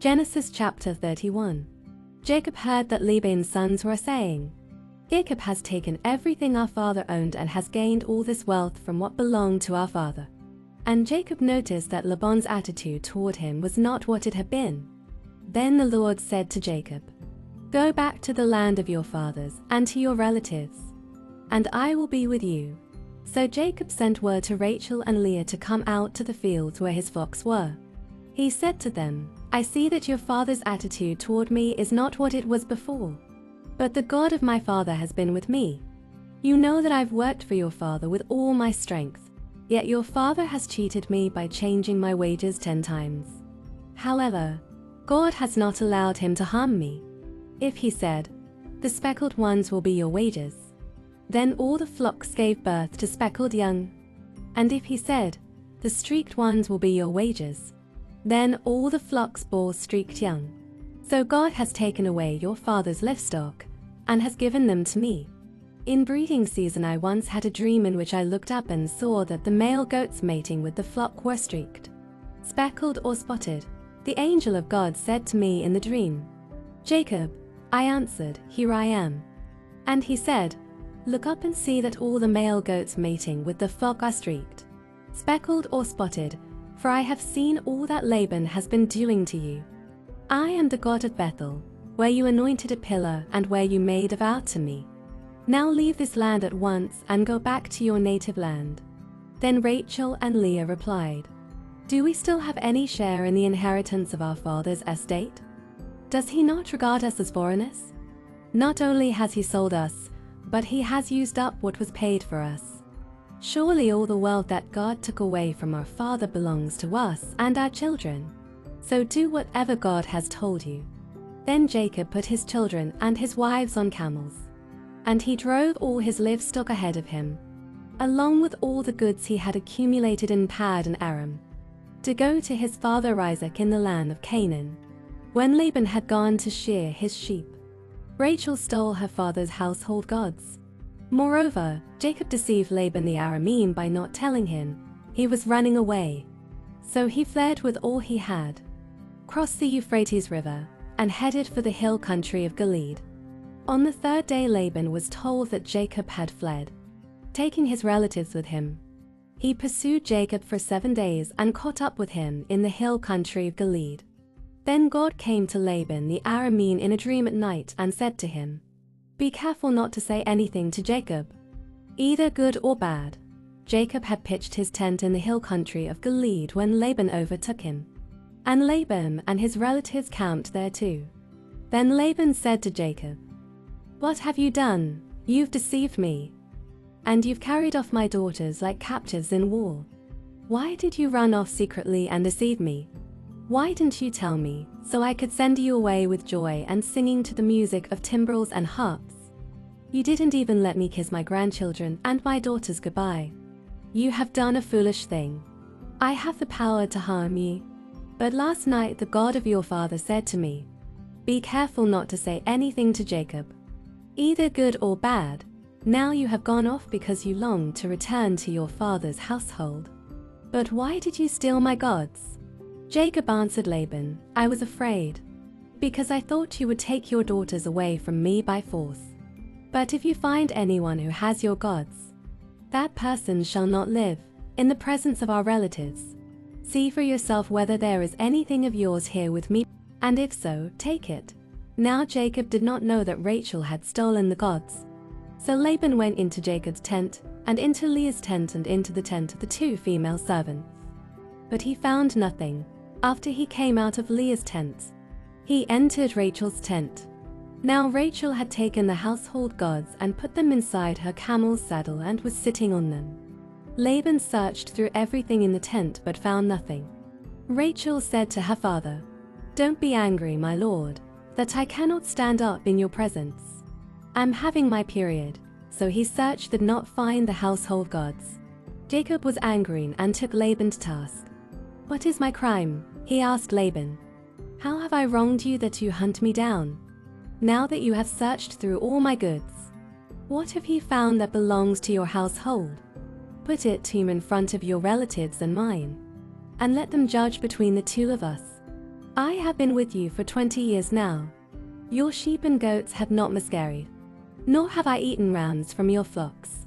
Genesis chapter 31. Jacob heard that Laban's sons were saying, "Jacob has taken everything our father owned and has gained all this wealth from what belonged to our father." And Jacob noticed that Laban's attitude toward him was not what it had been. Then the Lord said to Jacob, "Go back to the land of your fathers and to your relatives, and I will be with you." So Jacob sent word to Rachel and Leah to come out to the fields where his flocks were. He said to them, "I see that your father's attitude toward me is not what it was before, but the God of my father has been with me. You know that I've worked for your father with all my strength, yet your father has cheated me by changing my wages 10 times. However, God has not allowed him to harm me. If he said, 'The speckled ones will be your wages,' then all the flocks gave birth to speckled young. And if he said, 'The streaked ones will be your wages,' then all the flocks bore streaked young. So God has taken away your father's livestock and has given them to me. In breeding season I once had a dream in which I looked up and saw that the male goats mating with the flock were streaked, speckled or spotted. The angel of God said to me in the dream, 'Jacob,' I answered, 'Here I am.' And he said, 'Look up and see that all the male goats mating with the flock are streaked, speckled or spotted, for I have seen all that Laban has been doing to you. I am the God of Bethel, where you anointed a pillar and where you made a vow to me. Now leave this land at once and go back to your native land.' Then Rachel and Leah replied, 'Do we still have any share in the inheritance of our father's estate? Does he not regard us as foreigners? Not only has he sold us, but he has used up what was paid for us. Surely all the wealth that God took away from our father belongs to us and our children. So do whatever God has told you.' Then Jacob put his children and his wives on camels, and he drove all his livestock ahead of him, along with all the goods he had accumulated in Pad and Aram, to go to his father Isaac in the land of Canaan. When Laban had gone to shear his sheep, Rachel stole her father's household gods. Moreover, Jacob deceived Laban the Aramean by not telling him he was running away. So he fled with all he had, crossed the Euphrates River, and headed for the hill country of Gilead. On the 3rd day Laban was told that Jacob had fled, taking his relatives with him. He pursued Jacob for 7 days and caught up with him in the hill country of Gilead. Then God came to Laban the Aramean in a dream at night and said to him, 'Be careful not to say anything to Jacob, either good or bad.' Jacob had pitched his tent in the hill country of Gilead when Laban overtook him, and Laban and his relatives camped there too. Then Laban said to Jacob, 'What have you done? You've deceived me, and you've carried off my daughters like captives in war. Why did you run off secretly and deceive me? Why didn't you tell me, so I could send you away with joy and singing to the music of timbrels and harps? You didn't even let me kiss my grandchildren and my daughters goodbye. You have done a foolish thing. I have the power to harm you. But last night the God of your father said to me, "Be careful not to say anything to Jacob, either good or bad." Now you have gone off because you long to return to your father's household. But why did you steal my gods?' Jacob answered Laban, 'I was afraid, because I thought you would take your daughters away from me by force. But if you find anyone who has your gods, that person shall not live in the presence of our relatives. See for yourself whether there is anything of yours here with me, and if so, take it.' Now Jacob did not know that Rachel had stolen the gods. So Laban went into Jacob's tent, and into Leah's tent, and into the tent of the 2 female servants. But he found nothing. After he came out of Leah's tent, he entered Rachel's tent. Now Rachel had taken the household gods and put them inside her camel's saddle and was sitting on them. Laban searched through everything in the tent but found nothing. Rachel said to her father, "Don't be angry, my lord, that I cannot stand up in your presence. I'm having my period." So he searched did not find the household gods. Jacob was angry and took Laban to task. "What is my crime?" he asked Laban. "How have I wronged you that you hunt me down? Now that you have searched through all my goods, what have you found that belongs to your household? Put it to him in front of your relatives and mine, and let them judge between the 2 of us. I have been with you for 20 years now. Your sheep and goats have not miscarried, nor have I eaten rams from your flocks.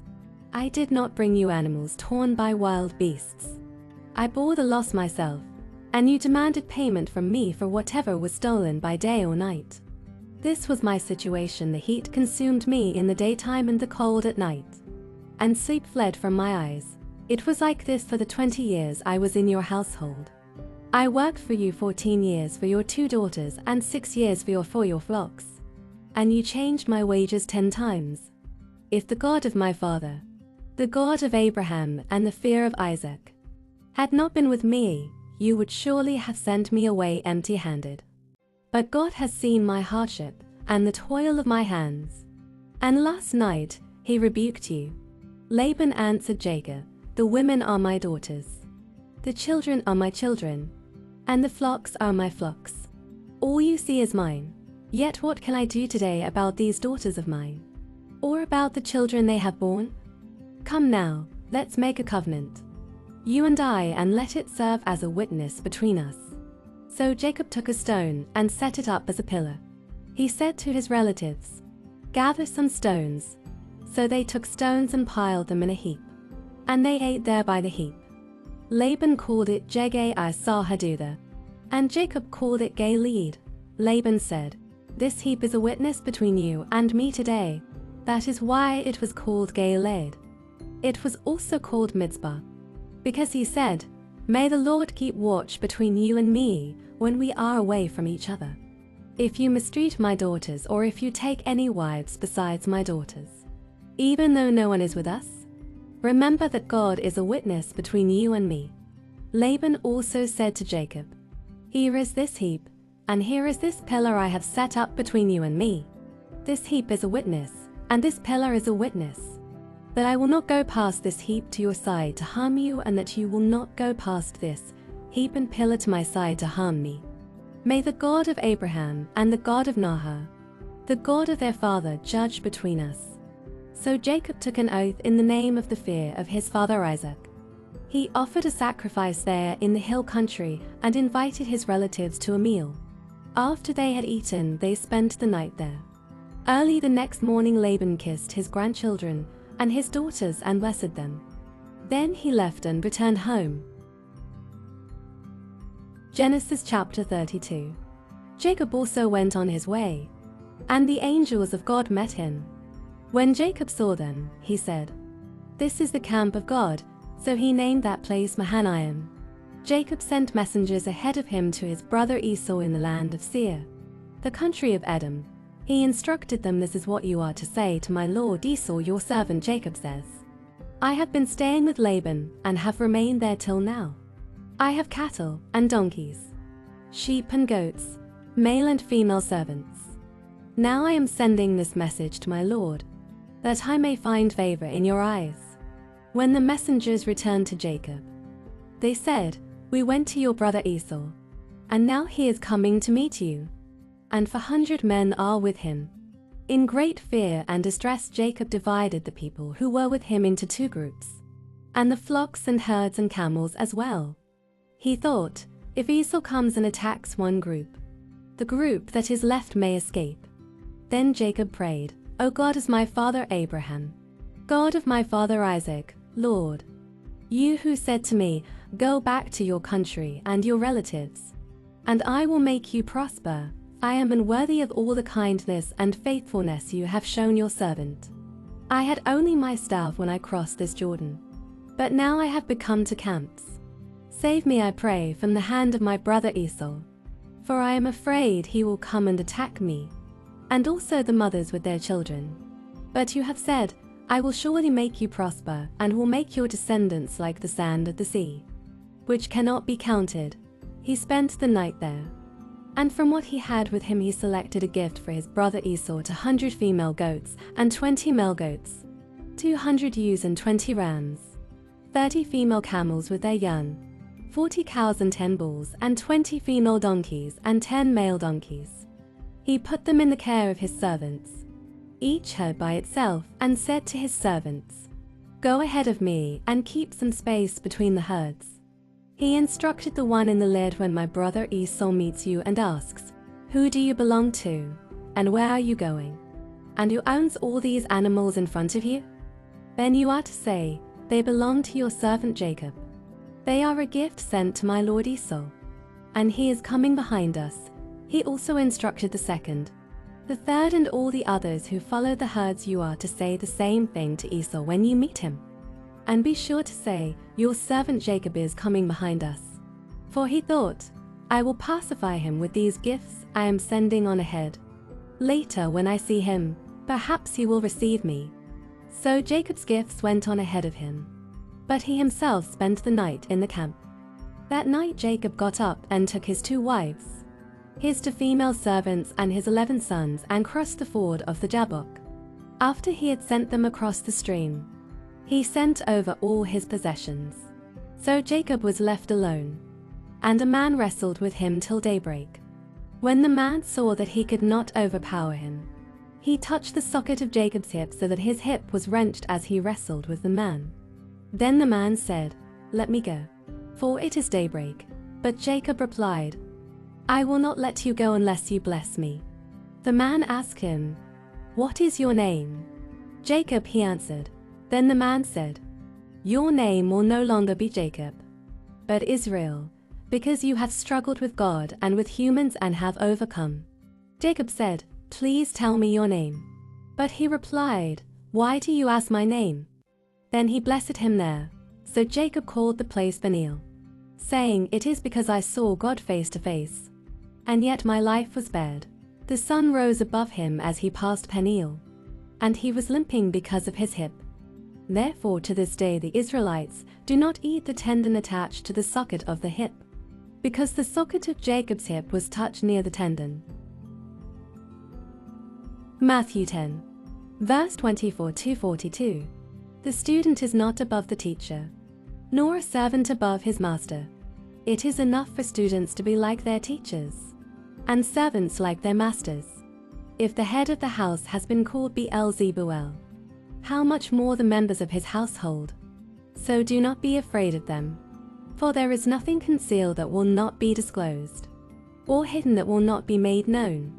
I did not bring you animals torn by wild beasts. I bore the loss myself, and you demanded payment from me for whatever was stolen by day or night. This was my situation. The heat consumed me in the daytime and the cold at night, and sleep fled from my eyes. It was like this for the 20 years I was in your household. I worked for you 14 years for your 2 daughters and 6 years for your flocks, and you changed my wages 10 times. If the God of my father, the God of Abraham and the fear of Isaac, had not been with me, you would surely have sent me away empty-handed. But God has seen my hardship and the toil of my hands, and last night he rebuked you. Laban answered Jacob, the women are my daughters, the children are my children, and the flocks are my flocks. All you see is mine. Yet what can I do today about these daughters of mine, or about the children they have borne? Come now, let's make a covenant, you and I, and let it serve as a witness between us. So Jacob took a stone and set it up as a pillar. He said to his relatives, gather some stones. So they took stones and piled them in a heap, and they ate there by the heap. Laban called it Jegei-Sahadutha, and Jacob called it Galeed. Laban said, this heap is a witness between you and me today. That is why it was called Galeed. It was also called Mizpah, because he said, may the Lord keep watch between you and me when we are away from each other. If you mistreat my daughters, or if you take any wives besides my daughters, even though no one is with us, remember that God is a witness between you and me. Laban also said to Jacob, here is this heap, and here is this pillar I have set up between you and me. This heap is a witness, and this pillar is a witness, that I will not go past this heap to your side to harm you, and that you will not go past this heap and pillar to my side to harm me. May the God of Abraham and the God of Nahor, the God of their father, judge between us. So Jacob took an oath in the name of the fear of his father Isaac. He offered a sacrifice there in the hill country and invited his relatives to a meal. After they had eaten, they spent the night there. Early the next morning, Laban kissed his grandchildren and his daughters and blessed them. Then he left and returned home. Genesis chapter 32. Jacob also went on his way, and the angels of God met him. When Jacob saw them, he said, this is the camp of God, so he named that place Mahanaim. Jacob sent messengers ahead of him to his brother Esau in the land of Seir, the country of Edom. He instructed them, this is what you are to say to my lord Esau your servant. Jacob says, I have been staying with Laban and have remained there till now. I have cattle and donkeys, sheep and goats, male and female servants. Now I am sending this message to my lord, that I may find favor in your eyes. When the messengers returned to Jacob, they said, we went to your brother Esau, and now he is coming to meet you, and 400 men are with him. In great fear and distress, Jacob divided the people who were with him into 2 groups, and the flocks and herds and camels as well. He thought, if Esau comes and attacks one group, the group that is left may escape. Then Jacob prayed, O God of my father Abraham, God of my father Isaac, Lord, you who said to me, go back to your country and your relatives, and I will make you prosper. I am unworthy of all the kindness and faithfulness you have shown your servant. I had only my staff when I crossed this Jordan, but now I have become to camps. Save me, I pray, from the hand of my brother Esau, for I am afraid he will come and attack me, and also the mothers with their children. But you have said, I will surely make you prosper, and will make your descendants like the sand of the sea, which cannot be counted. He spent the night there, and from what he had with him he selected a gift for his brother Esau: 200 female goats and 20 male goats, 200 ewes and 20 rams, 30 female camels with their young, 40 cows and 10 bulls, and 20 female donkeys and 10 male donkeys. He put them in the care of his servants, each herd by itself, and said to his servants, go ahead of me and keep some space between the herds. He instructed the one in the lid, when my brother Esau meets you and asks, "Who do you belong to? And where are you going? And who owns all these animals in front of you?" Then you are to say, "They belong to your servant Jacob. They are a gift sent to my lord Esau. And he is coming behind us." He also instructed the second, the third, and all the others who follow the herds. You are to say the same thing to Esau when you meet him. And be sure to say, "Your servant Jacob is coming behind us." For he thought, "I will pacify him with these gifts I am sending on ahead. Later, when I see him, perhaps he will receive me." So Jacob's gifts went on ahead of him, but he himself spent the night in the camp. That night Jacob got up and took his 2 wives, his 2 female servants, and his 11 sons, and crossed the ford of the Jabbok. After he had sent them across the stream, he sent over all his possessions. So Jacob was left alone, and a man wrestled with him till daybreak. When the man saw that he could not overpower him, he touched the socket of Jacob's hip, so that his hip was wrenched as he wrestled with the man. Then the man said, "Let me go, for it is daybreak." But Jacob replied, "I will not let you go unless you bless me." The man asked him, "What is your name?" "Jacob," he answered. Then the man said, "Your name will no longer be Jacob, but Israel, because you have struggled with God and with humans and have overcome." Jacob said, "Please tell me your name." But he replied, "Why do you ask my name?" Then he blessed him there. So Jacob called the place Peniel, saying, "It is because I saw God face to face, and yet my life was spared." The sun rose above him as he passed Peniel, and he was limping because of his hip. Therefore to this day the Israelites do not eat the tendon attached to the socket of the hip, because the socket of Jacob's hip was touched near the tendon. Matthew 10, verse 24-42. The student is not above the teacher, nor a servant above his master. It is enough for students to be like their teachers, and servants like their masters. If the head of the house has been called Beelzebul, how much more the members of his household? So do not be afraid of them, for there is nothing concealed that will not be disclosed, or hidden that will not be made known.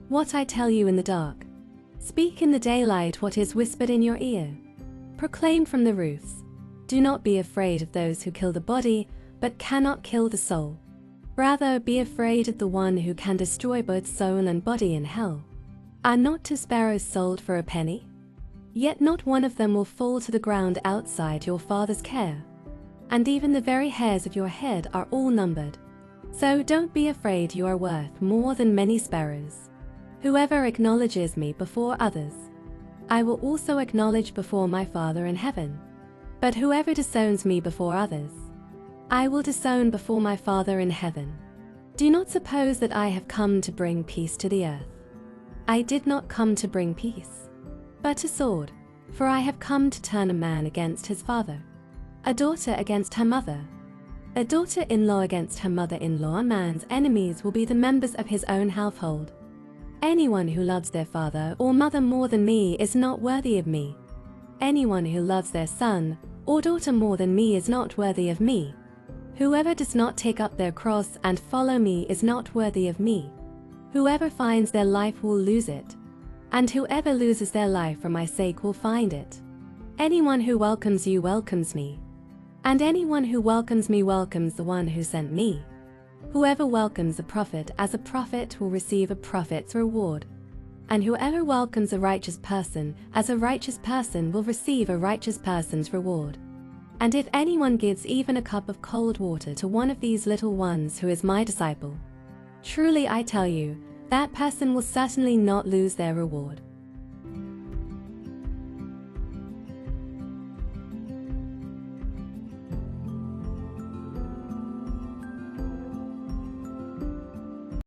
What I tell you in the dark, speak in the daylight. What is whispered in your ear, proclaim from the roofs. Do not be afraid of those who kill the body, but cannot kill the soul. Rather, be afraid of the one who can destroy both soul and body in hell. Are not 2 sparrows sold for a penny? Yet not one of them will fall to the ground outside your Father's care. And even the very hairs of your head are all numbered. So don't be afraid, you are worth more than many sparrows. Whoever acknowledges me before others, I will also acknowledge before my Father in heaven. But whoever disowns me before others, I will disown before my Father in heaven. Do not suppose that I have come to bring peace to the earth. I did not come to bring peace, but a sword. For I have come to turn a man against his father, a daughter against her mother, a daughter-in-law against her mother-in-law. A man's enemies will be the members of his own household. Anyone who loves their father or mother more than me is not worthy of me. Anyone who loves their son or daughter more than me is not worthy of me. Whoever does not take up their cross and follow me is not worthy of me. Whoever finds their life will lose it, and whoever loses their life for my sake will find it. Anyone who welcomes you welcomes me, and anyone who welcomes me welcomes the one who sent me. Whoever welcomes a prophet as a prophet will receive a prophet's reward, and whoever welcomes a righteous person as a righteous person will receive a righteous person's reward. And if anyone gives even a cup of cold water to one of these little ones who is my disciple, truly I tell you, that person will certainly not lose their reward.